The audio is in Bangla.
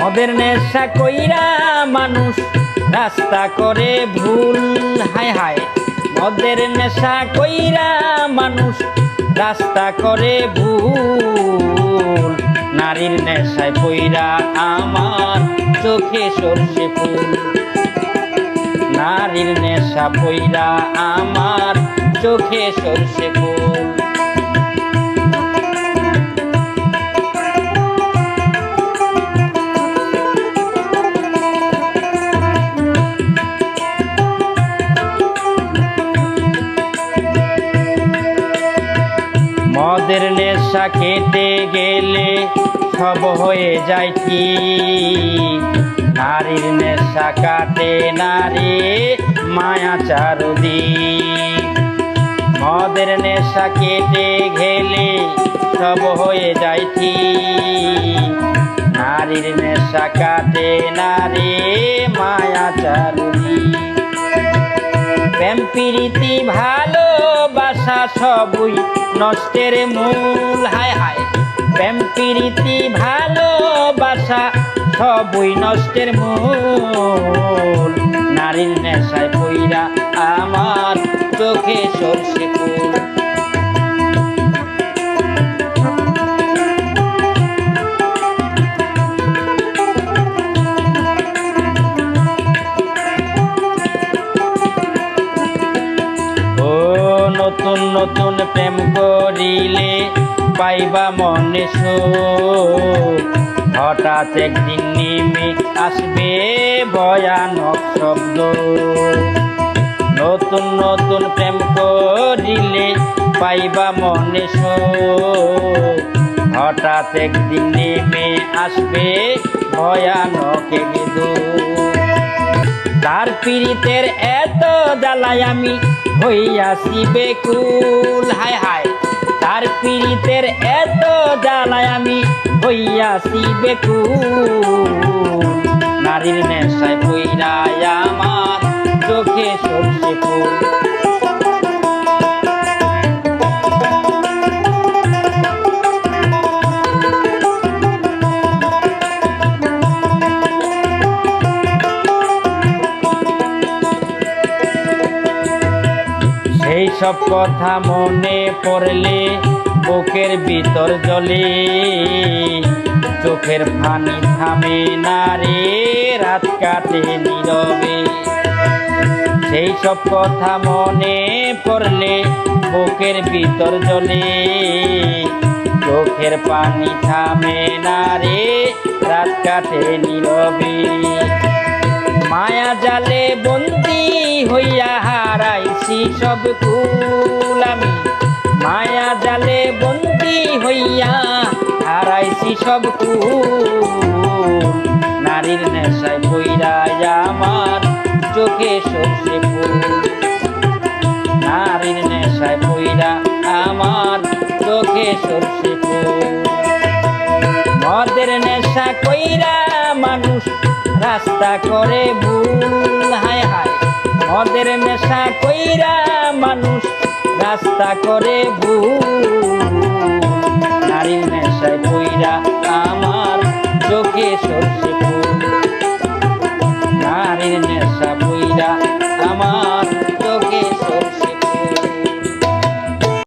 মদের নেশা কইরা মানুষ রাস্তা করে ভুল। হায় হায়, মদের নেশা কইরা মানুষ রাস্তা করে ভুল। নারীর নেশায় পইরা আমার চোখে সরষে ফুল। নারীর নেশা পইরা আমার চোখে সরষে ফুল। মদের নেশা খেতে গেলে সব হয়ে যায় ঠিক। নারীর নেশা কাটে নারী মায়া চারদিক। মদের নেশা কেটে গেলে সব হয়ে যায় ঠিক। নারীর নেশা কাটে নারী মায়া চারদিক। প্রেম প্রীতি ভালোবাসা সবই নষ্টের মূল। হায় হায়, প্রেম প্রীতি ভালোবাসা সবই নষ্টের মূল। নারীর নেশায় পইরা আমার চোখে সরষে ফুল। নতুন নতুন প্রেম করিলে পাইবা মনে সুখ। হঠাৎ একদিন নেমে আসবে ভয়ানক শব্দ। নতুন নতুন প্রেম করিলে পাইবা মনে সুখ। হঠাৎ একদিন নেমে আসবে ভয়ানক এক দুঃখ। তার পীড়িতের এত জ্বালায় আমি হইয়াছি বেকুল। হায় হায়, তার পীড়িতের এত জ্বালায় আমি হইয়াছি বেকুল। নারীর নেশায় পইরা আমার চোখে সরষে ফুল। এই সব কথা মনে পড়লে বুকের ভিতর জ্বলে। চোখের পানি থামে না রে, রাত কাটে নীরবে। সেই সব কথা মনে পড়লে বুকের ভিতর জ্বলে। চোখের পানি থামে না রে, রাত কাটে নীরবে। মায়া জালে বন্দি হইয়া হারাইছি সব কুল আমি। মায়া জালে বন্দি হইয়া হারাইছি সব কুল। নারীর নেশায় পইরা আমার চোখে সরষে ফুল। নারীর নেশায় পইরা আমার চোখে সরষে ফুল। মদের নেশা কইরা মানুষ রাস্তা করে ভুল। হায় হায়, মদের নেশা কইরা মানুষ রাস্তা করে ভুল।